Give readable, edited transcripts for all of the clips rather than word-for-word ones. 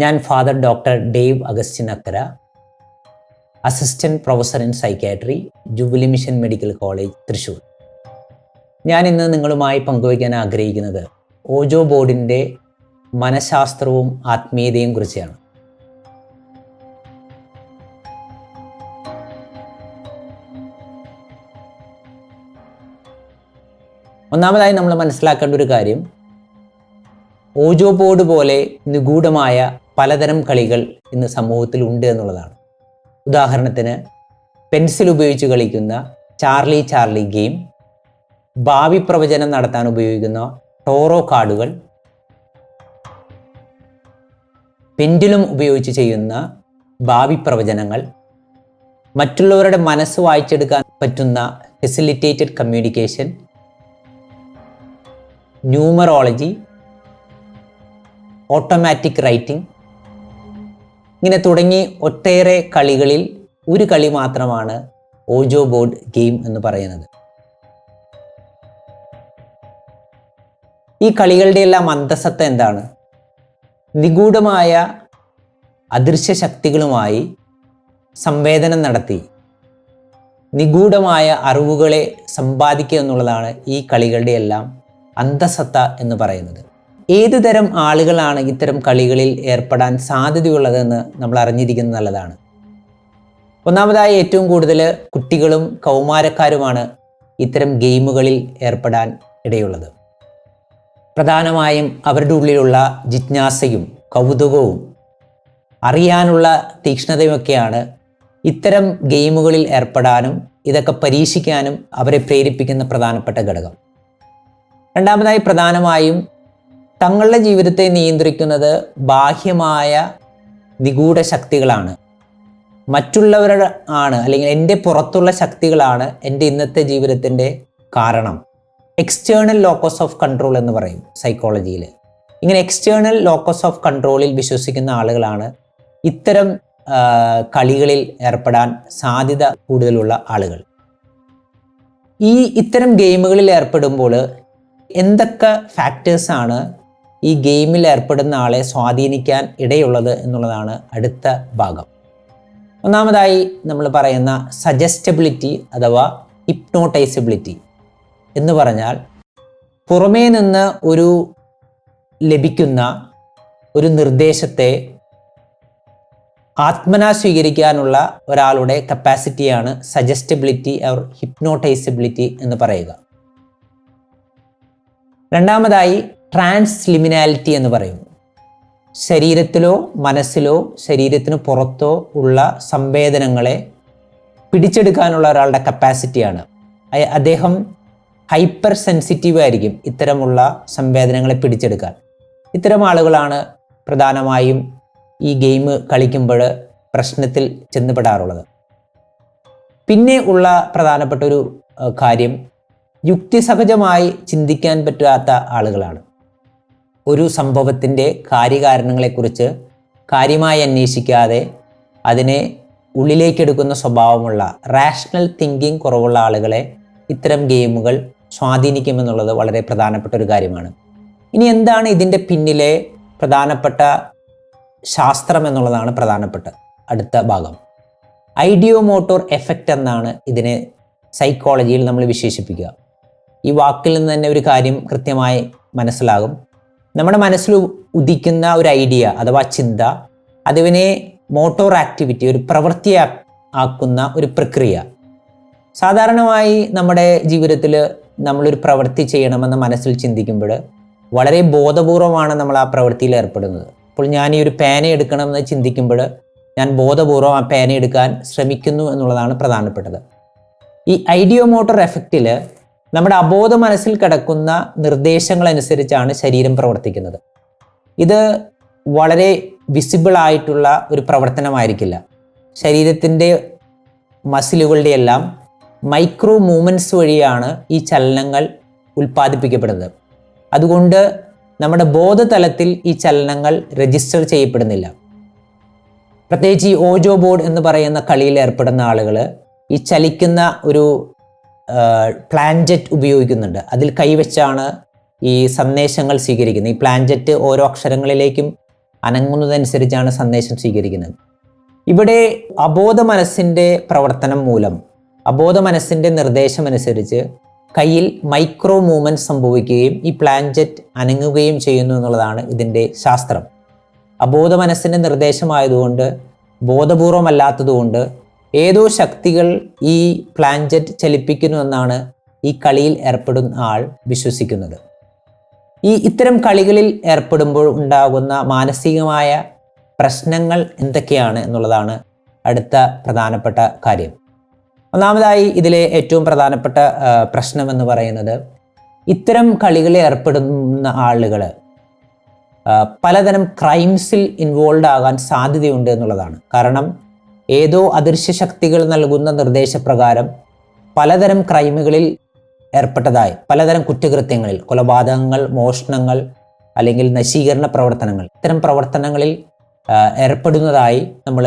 ഞാൻ father doctor Dave Augustine Akkara, assistant professor in psychiatry, jubilee mission medical college, Thrissur. ഞാൻ ഇന്ന് നിങ്ങളുമായി പങ്കുവയ്ക്കാൻ ആഗ്രഹിക്കുന്നത് ഓജോ ബോർഡിൻ്റെ മനഃശാസ്ത്രവും ആത്മീയതയും കുറിച്ചാണ്. ഒന്നാമതായി നമ്മൾ മനസ്സിലാക്കേണ്ട ഒരു കാര്യം, ഓജോ ബോർഡ് പോലെ നിഗൂഢമായ പലതരം കളികൾ ഇന്ന് സമൂഹത്തിൽ ഉണ്ട് എന്നുള്ളതാണ്. ഉദാഹരണത്തിന്, പെൻസിൽ ഉപയോഗിച്ച് കളിക്കുന്ന ചാർലി ചാർലി ഗെയിം, ഭാവി പ്രവചനം നടത്താൻ ഉപയോഗിക്കുന്ന ടോറോ കാർഡുകൾ, പെൻഡുലം ഉപയോഗിച്ച് ചെയ്യുന്ന ഭാവി പ്രവചനങ്ങൾ, മറ്റുള്ളവരുടെ മനസ്സ് വായിച്ചെടുക്കാൻ പറ്റുന്ന facilitated communication, numerology, automatic writing, ഇങ്ങനെ തുടങ്ങി ഒട്ടേറെ കളികളിൽ ഒരു കളി മാത്രമാണ് ഓജോ ബോർഡ് ഗെയിം എന്ന് പറയുന്നത്. ഈ കളികളുടെ എല്ലാം അന്തസത്ത എന്താണ്? നിഗൂഢമായ അദൃശ്യ ശക്തികളുമായി സംവേദനം നടത്തി നിഗൂഢമായ അറിവുകളെ സമ്പാദിക്കുക എന്നുള്ളതാണ് ഈ കളികളുടെ എല്ലാം അന്തസത്ത എന്ന് പറയുന്നത്. ഏത് തരം ആളുകളാണ് ഇത്തരം കളികളിൽ ഏർപ്പെടാൻ സാധ്യതയുള്ളതെന്ന് നമ്മൾ അറിഞ്ഞിരിക്കുന്നത് നല്ലതാണ്. ഒന്നാമതായി, ഏറ്റവും കൂടുതൽ കുട്ടികളും കൗമാരക്കാരുമാണ് ഇത്തരം ഗെയിമുകളിൽ ഏർപ്പെടാൻ ഇടയുള്ളത്. പ്രധാനമായും അവരുടെ ഉള്ളിലുള്ള ജിജ്ഞാസയും കൗതുകവും അറിയാനുള്ള തീക്ഷ്ണതയുമൊക്കെയാണ് ഇത്തരം ഗെയിമുകളിൽ ഏർപ്പെടാനും ഇതൊക്കെ പരീക്ഷിക്കാനും അവരെ പ്രേരിപ്പിക്കുന്ന പ്രധാനപ്പെട്ട ഘടകം. രണ്ടാമതായി, പ്രധാനമായും തങ്ങളുടെ ജീവിതത്തെ നിയന്ത്രിക്കുന്നത് ബാഹ്യമായ നിഗൂഢ ശക്തികളാണ്. മറ്റുള്ളവരുടെ അല്ലെങ്കിൽ എൻ്റെ പുറത്തുള്ള ശക്തികളാണ് എൻ്റെ ഇന്നത്തെ ജീവിതത്തിൻ്റെ കാരണം. എക്സ്റ്റേണൽ ലോക്കസ് ഓഫ് കൺട്രോൾ എന്ന് പറയും സൈക്കോളജിയിൽ. ഇങ്ങനെ എക്സ്റ്റേണൽ ലോക്കസ് ഓഫ് കൺട്രോളിൽ വിശ്വസിക്കുന്ന ആളുകളാണ് ഇത്തരം കളികളിൽ ഏർപ്പെടാൻ സാധ്യത കൂടുതലുള്ള ആളുകൾ. ഇത്തരം ഗെയിമുകളിൽ ഏർപ്പെടുമ്പോൾ എന്തൊക്കെ ഫാക്ടേഴ്സാണ് ഈ ഗെയിമിൽ ഏർപ്പെടുന്ന ആളെ സ്വാധീനിക്കാൻ ഇടയുള്ളത് എന്നുള്ളതാണ് അടുത്ത ഭാഗം. ഒന്നാമതായി നമ്മൾ പറയുന്ന സജസ്റ്റബിലിറ്റി അഥവാ ഹിപ്നോട്ടൈസബിലിറ്റി എന്ന് പറഞ്ഞാൽ, പുറമേ നിന്ന് ലഭിക്കുന്ന ഒരു നിർദ്ദേശത്തെ ആത്മനാ സ്വീകരിക്കാനുള്ള ഒരാളുടെ കപ്പാസിറ്റിയാണ് സജസ്റ്റബിലിറ്റി ഓർ ഹിപ്നോട്ടൈസബിലിറ്റി എന്ന് പറയുക. രണ്ടാമതായി, ട്രാൻസ്ലിമിനാലിറ്റി എന്ന് പറയും. ശരീരത്തിലോ മനസ്സിലോ ശരീരത്തിന് പുറത്തോ ഉള്ള സംവേദനങ്ങളെ പിടിച്ചെടുക്കാനുള്ള ഒരാളുടെ കപ്പാസിറ്റിയാണ്. അദ്ദേഹം ഹൈപ്പർ സെൻസിറ്റീവ് ആയിരിക്കും ഇത്തരമുള്ള സംവേദനങ്ങളെ പിടിച്ചെടുക്കാൻ. ഇത്തരം ആളുകളാണ് പ്രധാനമായും ഈ ഗെയിം കളിക്കുമ്പോൾ പ്രശ്നത്തിൽ ചെന്നുപെടാറുള്ളത്. പിന്നെ ഉള്ള പ്രധാനപ്പെട്ട ഒരു കാര്യം, യുക്തിസഹജമായി ചിന്തിക്കാൻ പറ്റാത്ത ആളുകളാണ്. ഒരു സംഭവത്തിൻ്റെ കാര്യകാരണങ്ങളെക്കുറിച്ച് കാര്യമായി അന്വേഷിക്കാതെ അതിനെ ഉള്ളിലേക്കെടുക്കുന്ന സ്വഭാവമുള്ള റാഷണൽ തിങ്കിങ് കുറവുള്ള ആളുകളെ ഇത്തരം ഗെയിമുകൾ സ്വാധീനിക്കുമെന്നുള്ളത് വളരെ പ്രധാനപ്പെട്ട ഒരു കാര്യമാണ്. ഇനി എന്താണ് ഇതിൻ്റെ പിന്നിലെ പ്രധാനപ്പെട്ട ശാസ്ത്രം എന്നുള്ളതാണ് പ്രധാനപ്പെട്ട അടുത്ത ഭാഗം. ഐഡിയോമോട്ടോർ എഫക്റ്റ് എന്നാണ് ഇതിനെ സൈക്കോളജിയിൽ നമ്മൾ വിശേഷിപ്പിക്കുക. ഈ വാക്കിൽ നിന്ന് തന്നെ ഒരു കാര്യം കൃത്യമായി മനസ്സിലാകും. നമ്മുടെ മനസ്സിൽ ഉദിക്കുന്ന ഒരു ഐഡിയ അഥവാ ചിന്ത, അതിനെ മോട്ടോർ ആക്ടിവിറ്റി, ഒരു പ്രവൃത്തി ആക്കുന്ന ഒരു പ്രക്രിയ. സാധാരണമായി നമ്മുടെ ജീവിതത്തിൽ നമ്മളൊരു പ്രവൃത്തി ചെയ്യണമെന്ന് മനസ്സിൽ ചിന്തിക്കുമ്പോൾ വളരെ ബോധപൂർവമാണ് നമ്മൾ ആ പ്രവൃത്തിയിൽ ഏർപ്പെടുന്നത്. അപ്പോൾ ഞാൻ ഈ ഒരു പേന എടുക്കണമെന്ന് ചിന്തിക്കുമ്പോൾ ഞാൻ ബോധപൂർവം ആ പേന എടുക്കാൻ ശ്രമിക്കുന്നു എന്നുള്ളതാണ് പ്രധാനപ്പെട്ടത്. ഈ ഐഡിയോമോട്ടോർ എഫക്റ്റിൽ നമ്മുടെ അബോധ മനസ്സിൽ കിടക്കുന്ന നിർദ്ദേശങ്ങളനുസരിച്ചാണ് ശരീരം പ്രവർത്തിക്കുന്നത്. ഇത് വളരെ വിസിബിൾ ആയിട്ടുള്ള ഒരു പ്രവർത്തനമായിരിക്കില്ല. ശരീരത്തിൻ്റെ മസിലുകളുടെ എല്ലാം മൈക്രോ മൂവ്മെൻറ്റ്സ് വഴിയാണ് ഈ ചലനങ്ങൾ ഉൽപ്പാദിപ്പിക്കപ്പെടുന്നത്. അതുകൊണ്ട് നമ്മുടെ ബോധതലത്തിൽ ഈ ചലനങ്ങൾ രജിസ്റ്റർ ചെയ്യപ്പെടുന്നില്ല. പ്രത്യേകിച്ച് ഈ ഓജോ ബോർഡ് എന്ന് പറയുന്ന കളിയിൽ ഏർപ്പെടുന്ന ആളുകൾ ഈ ചലിക്കുന്ന ഒരു പ്ലാൻജെറ്റ് ഉപയോഗിക്കുന്നുണ്ട്. അതിൽ കൈവച്ചാണ് ഈ സന്ദേശങ്ങൾ സ്വീകരിക്കുന്നത്. ഈ പ്ലാൻജെറ്റ് ഓരോ അക്ഷരങ്ങളിലേക്കും അനങ്ങുന്നതനുസരിച്ചാണ് സന്ദേശം സ്വീകരിക്കുന്നത്. ഇവിടെ അബോധ മനസ്സിൻ്റെ പ്രവർത്തനം മൂലം, അബോധ മനസ്സിൻ്റെ നിർദ്ദേശമനുസരിച്ച് കയ്യിൽ മൈക്രോ മൂവ്മെൻറ്റ് സംഭവിക്കുകയും ഈ പ്ലാൻജെറ്റ് അനങ്ങുകയും ചെയ്യുന്നു എന്നുള്ളതാണ് ഇതിൻ്റെ ശാസ്ത്രം. അബോധ മനസ്സിൻ്റെ നിർദ്ദേശമായതുകൊണ്ട്, ബോധപൂർവമല്ലാത്തതുകൊണ്ട് ഏതോ ശക്തികൾ ഈ പ്ലാൻജെറ്റ് ചലിപ്പിക്കുന്നു എന്നാണ് ഈ കളിയിൽ ഏർപ്പെടുന്ന ആൾ വിശ്വസിക്കുന്നത്. ഇത്തരം കളികളിൽ ഏർപ്പെടുമ്പോൾ ഉണ്ടാകുന്ന മാനസികമായ പ്രശ്നങ്ങൾ എന്തൊക്കെയാണ് എന്നുള്ളതാണ് അടുത്ത പ്രധാനപ്പെട്ട കാര്യം. ഒന്നാമതായി ഇതിലെ ഏറ്റവും പ്രധാനപ്പെട്ട പ്രശ്നമെന്ന് പറയുന്നത്, ഇത്തരം കളികളിൽ ഏർപ്പെടുന്ന ആളുകൾ പലതരം ക്രൈംസിൽ ഇൻവോൾവ് ആകാൻ സാധ്യതയുണ്ട് എന്നുള്ളതാണ്. കാരണം ഏതോ അദൃശ്യ ശക്തികൾ നൽകുന്ന നിർദ്ദേശപ്രകാരം പലതരം ക്രൈമുകളിൽ ഏർപ്പെട്ടതായി, പലതരം കുറ്റകൃത്യങ്ങളിൽ, കൊലപാതകങ്ങൾ, മോഷണങ്ങൾ അല്ലെങ്കിൽ നശീകരണ പ്രവർത്തനങ്ങൾ, ഇത്തരം പ്രവർത്തനങ്ങളിൽ ഏർപ്പെടുന്നതായി നമ്മൾ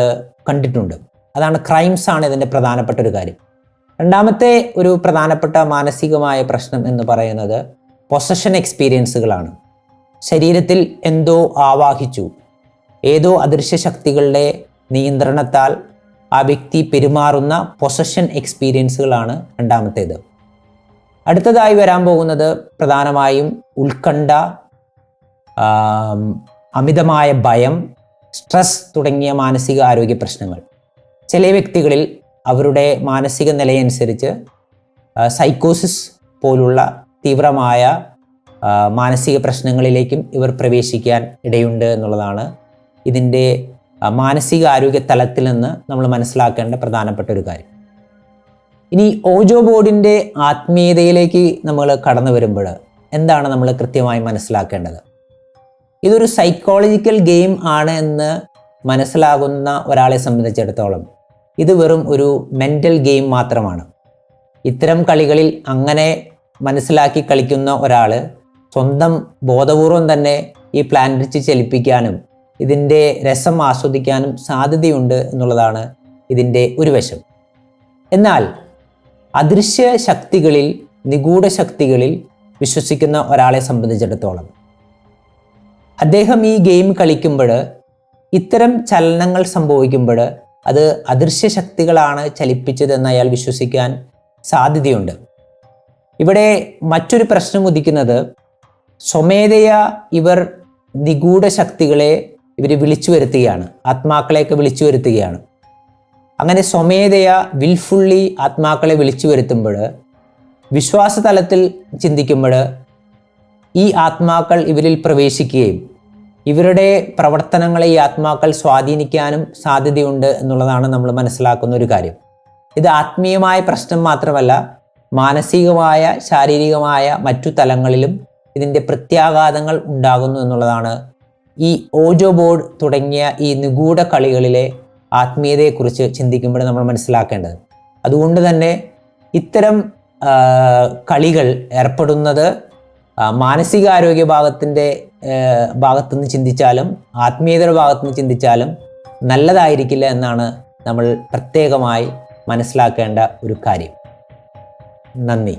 കണ്ടിട്ടുണ്ട്. അതാണ് ക്രൈംസ് ആണ് ഇതിൻ്റെ പ്രധാനപ്പെട്ട ഒരു കാര്യം. രണ്ടാമത്തെ ഒരു പ്രധാനപ്പെട്ട മാനസികമായ പ്രശ്നം എന്ന് പറയുന്നത് പൊസഷൻ എക്സ്പീരിയൻസുകളാണ്. ശരീരത്തിൽ എന്തോ ആവാഹിച്ചു, ഏതോ അദൃശ്യ ശക്തികളുടെ നിയന്ത്രണത്താൽ ആ വ്യക്തി പെരുമാറുന്ന പൊസഷൻ എക്സ്പീരിയൻസുകളാണ് രണ്ടാമത്തേത്. അടുത്തതായി വരാൻ പോകുന്നത് പ്രധാനമായും ഉത്കണ്ഠ, അമിതമായ ഭയം, സ്ട്രെസ് തുടങ്ങിയ മാനസിക ആരോഗ്യ പ്രശ്നങ്ങൾ. ചില വ്യക്തികളിൽ അവരുടെ മാനസിക നിലയനുസരിച്ച് സൈക്കോസിസ് പോലുള്ള തീവ്രമായ മാനസിക പ്രശ്നങ്ങളിലേക്കും ഇവർ പ്രവേശിക്കാൻ ഇടയുണ്ട് എന്നുള്ളതാണ് ഇതിൻ്റെ മാനസിക ആരോഗ്യ തലത്തിൽ നിന്ന് നമ്മൾ മനസ്സിലാക്കേണ്ട പ്രധാനപ്പെട്ട ഒരു കാര്യം. ഇനി ഓജോ ബോർഡിൻ്റെ ആത്മീയതയിലേക്ക് നമ്മൾ കടന്നു വരുമ്പോൾ എന്താണ് നമ്മൾ കൃത്യമായി മനസ്സിലാക്കേണ്ടത്? ഇതൊരു സൈക്കോളജിക്കൽ ഗെയിം ആണ് എന്ന് മനസ്സിലാകുന്ന ഒരാളെ സംബന്ധിച്ചിടത്തോളം ഇത് വെറും ഒരു മെൻ്റൽ ഗെയിം മാത്രമാണ്. ഇത്തരം കളികളിൽ അങ്ങനെ മനസ്സിലാക്കി കളിക്കുന്ന ഒരാൾ സ്വന്തം ബോധപൂർവം തന്നെ ഈ പ്ലാൻജെറ്റ് ചലിപ്പിക്കാനും ഇതിൻ്റെ രസം ആസ്വദിക്കാനും സാധ്യതയുണ്ട് എന്നുള്ളതാണ് ഇതിൻ്റെ ഒരു വശം. എന്നാൽ അദൃശ്യ ശക്തികളിൽ, നിഗൂഢ ശക്തികളിൽ വിശ്വസിക്കുന്ന ഒരാളെ സംബന്ധിച്ചിടത്തോളം അദ്ദേഹം ഈ ഗെയിം കളിക്കുമ്പോൾ, ഇത്തരം ചലനങ്ങൾ സംഭവിക്കുമ്പോൾ അത് അദൃശ്യ ശക്തികളാണ് ചലിപ്പിച്ചതെന്ന് അയാൾ വിശ്വസിക്കാൻ സാധ്യതയുണ്ട്. ഇവിടെ മറ്റൊരു പ്രശ്നം ഉദിക്കുന്നത്, സ്വമേധയാ ഇവർ നിഗൂഢ ശക്തികളെ വിളിച്ചു വരുത്തുകയാണ്, ആത്മാക്കളെയൊക്കെ വിളിച്ചു വരുത്തുകയാണ്. അങ്ങനെ സ്വമേധയാ വിൽഫുള്ളി ആത്മാക്കളെ വിളിച്ചു വരുത്തുമ്പോൾ, വിശ്വാസതലത്തിൽ ചിന്തിക്കുമ്പോൾ ഈ ആത്മാക്കൾ ഇവരിൽ പ്രവേശിക്കുകയും ഇവരുടെ പ്രവർത്തനങ്ങളെ ഈ ആത്മാക്കൾ സ്വാധീനിക്കാനും സാധ്യതയുണ്ട് എന്നുള്ളതാണ് നമ്മൾ മനസ്സിലാക്കുന്ന ഒരു കാര്യം. ഇത് ആത്മീയമായ പ്രശ്നം മാത്രമല്ല, മാനസികമായ, ശാരീരികമായ മറ്റു തലങ്ങളിലും ഇതിൻ്റെ പ്രത്യാഘാതങ്ങൾ ഉണ്ടാകുന്നു എന്നുള്ളതാണ് ഈ ഓജോ ബോർഡ് തുടങ്ങിയ ഈ നിഗൂഢ കളികളിലെ ആത്മീയതയെക്കുറിച്ച് ചിന്തിക്കുമ്പോൾ നമ്മൾ മനസ്സിലാക്കേണ്ടത്. അതുകൊണ്ട് തന്നെ ഇത്തരം കളികൾ ഏർപ്പെടുന്നത് മാനസികാരോഗ്യ ഭാഗത്തുനിന്ന് ചിന്തിച്ചാലും ആത്മീയതയുടെ ഭാഗത്തുനിന്ന് ചിന്തിച്ചാലും നല്ലതായിരിക്കില്ല എന്നാണ് നമ്മൾ പ്രത്യേകമായി മനസ്സിലാക്കേണ്ട ഒരു കാര്യം. നന്ദി.